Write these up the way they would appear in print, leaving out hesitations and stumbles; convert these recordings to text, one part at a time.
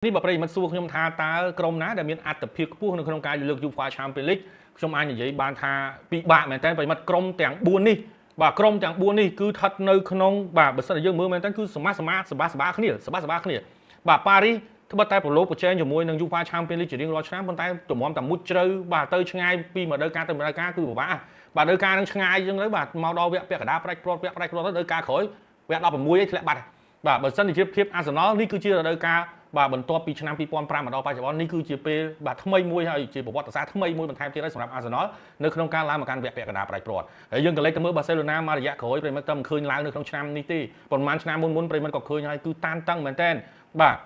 នេះបើប្រិយមិត្តសួរខ្ញុំថាតើក្រុមណាដែលមានអត្តភាពខ្ពស់នៅក្នុងការលើកUEFA Champions League ខ្ញុំអាចនិយាយបានថាពិបាកមែនតើប្រិយមិត្តក្រុមទាំង4នេះបាទក្រុមទាំង4នេះគឺស្ថិតនៅក្នុងបាទបើសិនជាយើងមើលមែនតើគឺសមាគ្នាបាទប៉ារីសត្បិតតែប្រឡូកប្រជែងជាមួយនឹង UEFA Champions League ជារៀងរាល់ឆ្នាំប៉ុន្តែទំមតែមុជជ្រៅបាទទៅឆ្ងាយពីរដូវកាលទៅរដូវកាលគឺពិបាកបាទរដូវកាលនឹងឆ្ងាយអញ្ចឹងទៅបាទមកដល់វគ្គពាក់កណ្ដាលប្រាច់ព្រាត់ទៅរដូវកាលក្រោយវគ្គ16ឯងធ្លាក់បាត់បាទបើសិនជាភាព Arsenal នេះគឺជារដូវកាលបាទបន្ទាប់ពីឆ្នាំ2005មកដល់បច្ចុប្បន្ននេះគឺជាពេលបាទថ្មីមួយហើយជាប្រវត្តិសាស្ត្រថ្មីមួយបន្ថែមទៀតហើយសម្រាប់ Arsenal នៅក្នុងការឡើងមកកាន់វគ្គពាក់កណ្ដាលប្រាច់ព្រាត់ហើយយើងក៏លេចទៅមើល Barcelona មករយៈក្រោយប្រិមិត្តតែមិនឃើញឡើងនៅក្នុងឆ្នាំនេះទេប៉ុន្មានឆ្នាំមុនប្រិមិត្តក៏ឃើញហើយគឺតានតឹងមែនទែនបាទ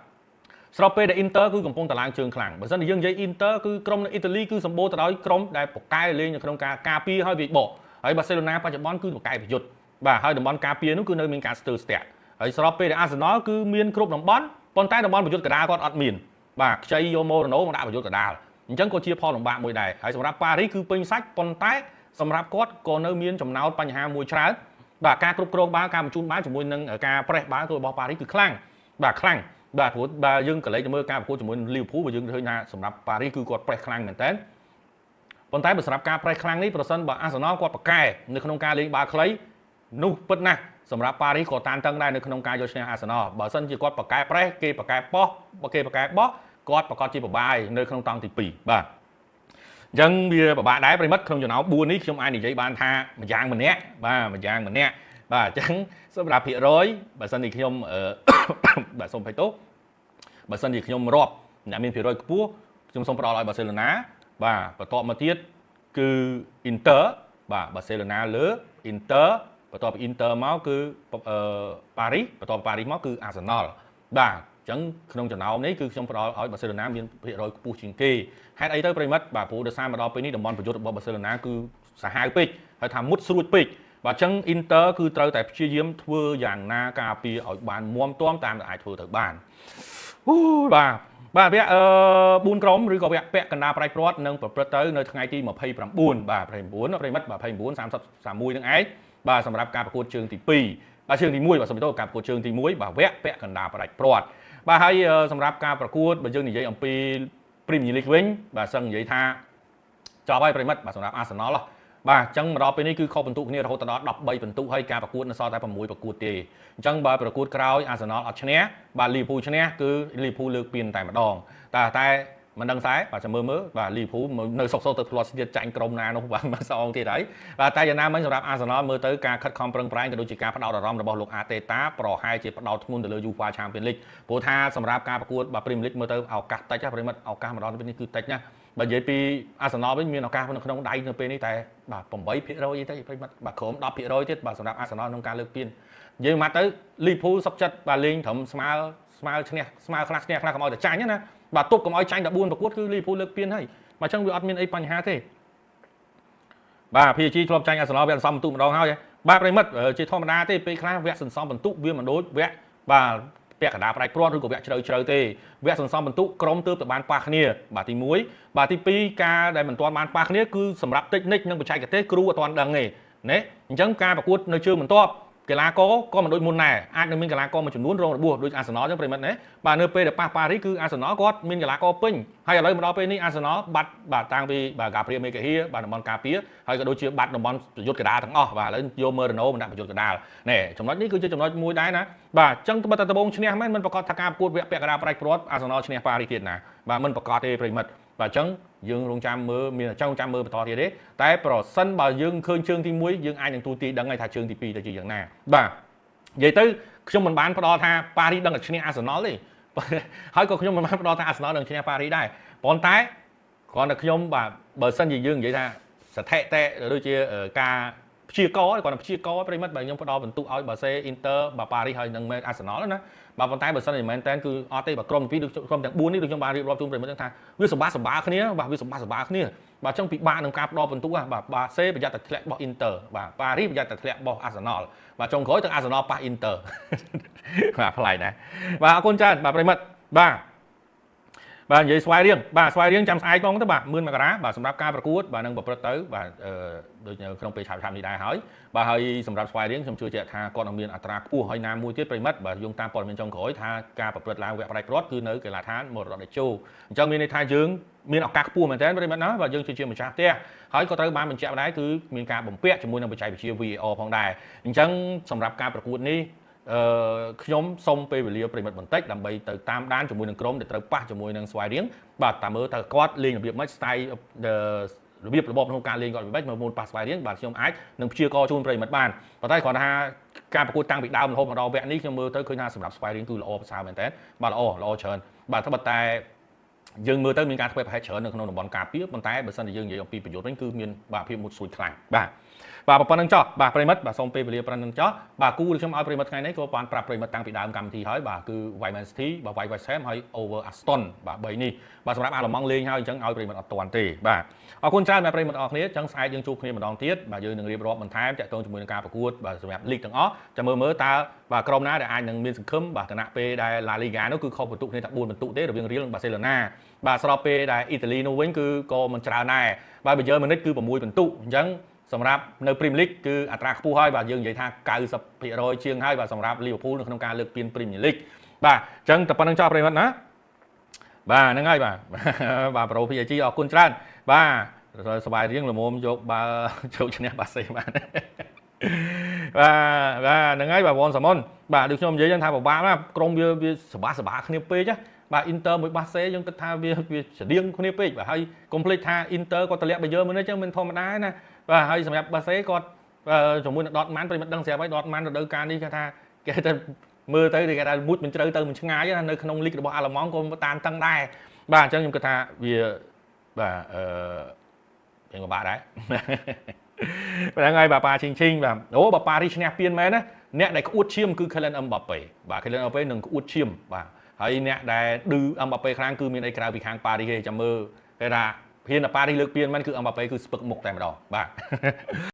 ស្របពេលដែល Inter គឺកំពុងតែឡើងជើងខ្លាំងបើសិនជាយើងនិយាយ Inter គឺក្រុមនៅអ៊ីតាលីគឺសម្បូរទៅដោយក្រុមដែលពូកែលេងនៅក្នុងការការពារហើយវាបកហើយ Barcelona បច្ចុប្បន្នគឺពូកែប្រយុទ្ធបាទហើយតំបន់ការពារនោះគឺនៅមានការស្ទើរស្ទាក់ហើយស្របពេលដែល Arsenal គឺមានគ្រប់តំបន់ប៉ុន្តែតំបន់ប្រយុទ្ធកណ្ដាលគាត់អត់មានបាទខ្ចីយកម៉ូរ៉ាណូមកដាក់ប្រយុទ្ធកណ្ដាលអញ្ចឹងក៏ជាផលលំបាកមួយដែរហើយសម្រាប់ប៉ារីសគឺពេញសាច់ប៉ុន្តែសម្រាប់គាត់ក៏នៅមានចំណោទបញ្ហាមួយច្រើនបាទការគ្រប់គ្រងបាល់ការបញ្ជូនបាល់ជាមួយនឹងការប្រេះបាល់របស់ប៉ារីសគឺខ្លាំងបាទព្រោះបើយើងក៏លេចទៅមើលការប្រកួតជាមួយនឹង Liverpool បើយើងឃើញថាសម្រាប់ប៉ារីសគឺគាត់ប្រេះខ្លាំងមែនតើប៉ុន្តែសម្រាប់ការប្រេះខ្លាំងនេះប្រសិនបើ Arsenal គាត់ប្រកែនៅក្នុងការលេងបាល់ខ្លីនោះពិតណាស់សម្រាប់ប៉ារីសក៏តានតឹងដែរនៅក្នុងការយកឈ្នះ Arsenal បើសិនជាគាត់ប្រកែប្រេះគេប្រកែបោះគេប្រកែបោះគាត់ប្រកាសជាពិបាកនៅក្នុងតង់ទី2បាទអញ្ចឹងវាពិបាកដែរប្រិមិត្តក្នុងចំណោម4នេះខ្ញុំអាចនិយាយបានថាម្យ៉ាងម្នាក់បាទអញ្ចឹងសម្រាប់ភាគរយបើសិនជាខ្ញុំបាទសូមភ័យទោសបើសិនជាខ្ញុំរាប់អ្នកមានភាគរយខ្ពស់ខ្ញុំសូមផ្ដល់ឲ្យ Barcelona បាទបន្ទាប់មកទៀតគឺ Inter បាទ Barcelona លើ Inter បន្ទាប់ពី Inter មកគឺប៉ារីសបន្ទាប់ពីប៉ារីសមកគឺ Arsenal បាទអញ្ចឹងក្នុងចំណោមនេះគឺខ្ញុំផ្ដល់ឲ្យ Barcelona មានភាគរយខ្ពស់ជាងគេហេតុអីទៅប្រិមិត្តបាទព្រោះដោយសារមកដល់ពេលនេះតំបន់ប្រយុទ្ធរបស់ Barcelona គឺសាហាវពេកហើយថាមុតស្រួចពេកបាទអញ្ចឹង Inter គឺត្រូវតែព្យាយាមធ្វើយ៉ាងណាការពារឲ្យបានមាំទាំតាមដែលអាចធ្វើទៅបានបាទវគ្គ4ក្រុមឬក៏វគ្គពាក់កណ្ដាលប្រាច់ព្រាត់នឹងប្រព្រឹត្តទៅនៅថ្ងៃទី29បាទ29ប្រិមិត្តបាទ29 30 31នឹងឯងបាទសម្រាប់ការប្រកួតជើងទី2បាទជើងទី1បាទសូមទោសការប្រកួតជើងទី1បាទវគ្គពាក់កណ្ដាលប្រាច់ព្រាត់បាទហើយសម្រាប់ការប្រកួតបើយើងនិយាយអំពី Premier League វិញបាទសឹងនិយាយថាចប់ហើយប្រិមិត្តបាទសម្រាប់ Arsenal បាទអញ្ចឹងមកដល់ពេលនេះគឺខុសពិន្ទុគ្នារហូតដល់13ពិន្ទុហើយការប្រកួតនៅសល់តែ6ប្រកួតទេអញ្ចឹងបើប្រកួតក្រោយ Arsenal អត់ឈ្នះបាទ Liverpool ឈ្នះគឺ Liverpool លើកពានតែម្ដងតែមិនដឹងតែបាទចាំមើលបាទ Liverpool នៅសុកទៅធ្លាត់ទៀតចាញ់ក្រុមណានោះបាទមិនសងទៀតហើយបាទតែយ៉ាងណាមិញសម្រាប់ Arsenal មើលទៅការខិតខំប្រឹងប្រែងក៏ដូចជាការផ្ដោតអារម្មណ៍របស់លោក Arteta ប្រហែលជាផ្ដោតធ្ងន់ទៅលើ UEFA Champions League ព្រោះថាសម្រាប់ការប្រកួតបាទ Premier League មើលទៅឱកាសតិចណាប្រិមិត្តឱកាសម្ដងនេះគឺតិចណាបើនិយាយពី Arsenal វិញមានឱកាសនៅក្នុងដៃនៅពេលនេះតែបាទ8%អីទេប្រិមិត្តបាទក្រុម10%ទៀតបាទសម្រាប់ Arsenal ក្នុងការលើកពាននិយាយមកទៅ Liverpool សុខចិត្តបាទលេងត្រឹមស្មើឈ្នះស្មើខ្លះឈ្នះខ្លះកុំឲ្យតែចាញ់ណាបាទទប់កុំឲ្យចាញ់14ប្រកួតគឺ Liverpool លើកពានហើយមកអញ្ចឹងវាអត់មានអីបញ្ហាទេបាទ PSG ធ្លាប់ចាញ់ Arsenal វាអន្សំបន្ទុកម្ដងហើយបាទប្រិមិត្តជាធម្មតាទេពេលខ្លះវគ្គសន្សំបន្ទុកវាមិនដូចវគ្គបាទពាក់កណ្ដាលប្រាច់ព្រាត់ឬក៏វគ្គជ្រៅទេវគ្គសន្សំបន្ទុកក្រុមទើបតែបានប៉ះគ្នាបាទទី1បាទទី2ការដែលមិនទាន់បានប៉ះគ្នាគឺសម្រាប់តិចនិចនិងបច្ចេកទេសគ្រូអត់ទាន់ដឹងទេណាអញ្ចឹងការប្រកួតនៅជើងបន្ទាប់កីឡាករក៏មិនដូចមុនដែរអាចនឹងមានកីឡាករមួយចំនួនរងរបួសដូច Arsenal ចឹងប្រិមិត្តណាបាទនៅពេលដែលប៉ះប៉ារីគឺ Arsenal គាត់មានកីឡាករពេញហើយឥឡូវមកដល់ពេលនេះ Arsenal បាត់បាទតាំងពីបាទ Gabriel Magalhaes បាទតំបន់ការពារហើយក៏ដូចជាបាត់តំបន់ប្រយុទ្ធកណ្ដាលទាំងអស់បាទឥឡូវយក Moreno មកដាក់ប្រយុទ្ធកណ្ដាលណែចំណុចនេះគឺជាចំណុចមួយដែរណាបាទអញ្ចឹងត្បិតតែដំបូងឈ្នះមែនមិនប្រកាសថាការប្រកួតវគ្គពាក់កណ្ដាលប្រាច់ព្រាត់ Arsenal ឈ្នះប៉ារីទៀតណាបាទមិនប្រកាសទេប្រិមិត្តបាទអញ្ចឹងយើងរងចាំមើលមានចង់ចាំមើលបន្តទៀតទេតែប្រសិនបើយើងឃើញជើងទី1យើងអាចនឹងទូទាយដឹងហើយថាជើងទី2ទៅជាយ៉ាងណាបាទនិយាយទៅខ្ញុំមិនបានផ្ដល់ថាប៉ារីសដឹងតែឈ្នះ Arsenal ទេហើយក៏ខ្ញុំមិនបានផ្ដល់ថា Arsenal នឹងឈ្នះប៉ារីសដែរប៉ុន្តែគ្រាន់តែខ្ញុំបាទបើសិនជាយើងនិយាយថាស្ថិតិដូចជាការព្យាករគាត់ព្យាករប្រិមិត្តបើខ្ញុំផ្ដល់បន្ទុកឲ្យបាសេ Inter បាទប៉ារីសហើយនឹង Arsenal ណាបាទប៉ុន្តែបើសិនជាមែនតើគឺអត់ទេបាទក្រុមទី2ក្រុមទាំង4នេះដូចខ្ញុំបានរៀបរាប់ជូនប្រិមិត្តថាវាសម្បាគ្នាបាទវាសម្បាគ្នាបាទអញ្ចឹងពិបាកនឹងការផ្ដល់បន្ទុកបាទបាសេប្រយ័ត្នតែធ្លាក់បោះ Inter បាទប៉ារីសប្រយ័ត្នតែធ្លាក់បោះ Arsenal បាទចុងក្រោយទាំង Arsenal ប៉ះ Inter បាទប្លែកណាស់បាទអរគុណច្រើនបាទប្រិមិត្តបាទ បាទនិយាយស្វ័យរៀងបាទស្វ័យរៀងចាំស្អែកបងទៅបាទ10000មករាបាទសម្រាប់ការប្រកួតបាទនឹងប្រព្រឹត្តទៅបាទដូចក្នុងពេលឆាប់នេះដែរហើយបាទហើយសម្រាប់ស្វ័យរៀងខ្ញុំជឿជាក់ថាគាត់នឹងមានអត្រាខ្ពស់ហើយណាមួយទៀតប្រិមិត្តបាទយោងតាមព័ត៌មានចុងក្រោយថាការប្រព្រឹត្តឡើងវគ្គផ្ដាច់ព្រាត់គឺនៅកីឡាដ្ឋានមរតកតេជោអញ្ចឹងមានន័យថាយើងមានឱកាសខ្ពស់មែនទែនប្រិមិត្តណាបាទយើងជាម្ចាស់ផ្ទះហើយក៏ត្រូវបានបញ្ជាក់ដែរគឺមានការបំពាក់ជាមួយនឹងបច្ចេកវិទ្យា VAR ផងដែរអញ្ចឹងសម្រាប់ការប្រកួតនេះខ្ញុំសូមពេលវេលាប្រិមិត្តបន្តិចដើម្បីទៅតាមដានជាមួយនឹងក្រុមដែលត្រូវប៉ះជាមួយនឹងស្វាយរៀងបាទតាមមើលតើគាត់លេងរបៀបម៉េច style របៀបរបបក្នុងការលេងគាត់របៀបម៉េចមើលមុនប៉ះស្វាយរៀងបាទខ្ញុំអាចនឹងព្យាករជូនប្រិមិត្តបានប៉ុន្តែគ្រាន់តែថាការប្រកួតតាំងពីដើមរហូតមកដល់វគ្គនេះខ្ញុំមើលទៅឃើញថាសម្រាប់ស្វាយរៀងគឺល្អប្រសើរមែនតើបាទល្អច្រើនបាទតែយើងមើលទៅមានការធ្វើប្រហែលច្រើននៅក្នុងតំបន់ការពារប៉ុន្តែបើសិនជាយើងនិយាយអំពីប្រយោជន៍វិញគឺមានបាទភាពមុតស្រួយខ្លាំងបាទប៉ុណ្្នឹងចោះបាទប្រិមិត្តបាទសូមពេលវេលាប៉ុណ្្នឹងចោះបាទគូដែលខ្ញុំឲ្យប្រិមិត្តថ្ងៃនេះក៏បានប្រាប់ប្រិមិត្តតាំងពីដើមកម្មវិធីហើយបាទគឺ White Man City បាទ White West Ham ហើយ Over Aston បាទ3នេះបាទសម្រាប់អាឡម៉ង់លេងហើយអញ្ចឹងឲ្យប្រិមិត្តអត់ទាន់ទេបាទអរគុណច្រើនបាទប្រិមិត្តអរគ្នាអញ្ចឹងស្អែកយើងជួបគ្នាម្ដងទៀតបាទយើងនឹងរៀបរាប់បន្ថែមតាក់ទងជាមួយនឹងការប្រកួតបាទសម្រាប់លីកទាំងអស់ចាំមើលតើបាទក្រុមណាដែលអាចនឹងមានសង្ឃឹមបាទគណៈពេលដែល La Liga នោះគឺខុសបន្ទុកគ្នាតែ4បន្ទុកទេរវាង Real និង Barcelona បាទស្របពេលដែលអ៊ីតាលីនោះវិញគឺក៏មិនច្រើនដែរបាទ Bayern Munich គឺ6បន្ទុកអញ្ចឹងសម្រាប់នៅ Premier League គឺអត្រាខ្ពស់ហើយបាទយើងនិយាយថា 90% ជាងហើយបាទសម្រាប់ Liverpool នៅក្នុងការលើកពាន Premier League បាទអញ្ចឹងតែប៉ុណ្្នឹងចោលប្រិមត្តណាបាទហ្នឹងហើយបាទ Pro PSG អរគុណច្រើនបាទសប្បាយរៀងល្មមយកបើជោគឈ្នះបាសេបានបាទហ្នឹងហើយបាទវ៉នសាមុនបាទដូចខ្ញុំនិយាយថាពិបាកណាស់ក្រុមវាសបាគ្នាពេកណាបាទ Inter មួយបាសេយើងគិតថាវាច្រៀងគ្នាពេកបាទហើយកុំភ្លេចថា Inter គាត់តម្លាក់បាយមើលនេះចឹងមិនធម្មតាណាបាទហើយសម្រាប់បាសេគាត់ជាមួយនឹង Dortmund ប្រិមិត្តដឹងស្រាប់ហើយ Dortmund រដូវកាលនេះគេថាមើលទៅគេថាមុជមិនជ្រៅទៅមិនឆ្ងាយណានៅក្នុងលីករបស់អាឡម៉ង់ក៏តានតឹងដែរបាទអញ្ចឹងខ្ញុំគិតថាវាបាទយើងពិបាកដែរហ្នឹងហើយបាទប៉ាឈីងបាទអូបើប៉ារីឈ្នះពានមែនណាអ្នកដែលក្អួតឈាមគឺ Kylian Mbappé បាទ Kylian Mbappé នឹងក្អួតឈាមបាទហើយអ្នកដែលឌឺ Mbappé ខ្លាំងគឺមានអីក្រៅពីខាងប៉ារីទេចាំមើលគេថាហ៊ានតែប៉ារីលើកពានមែនគឺ Mbappé គឺស្ពឹកមុខតែម្ដងបាទ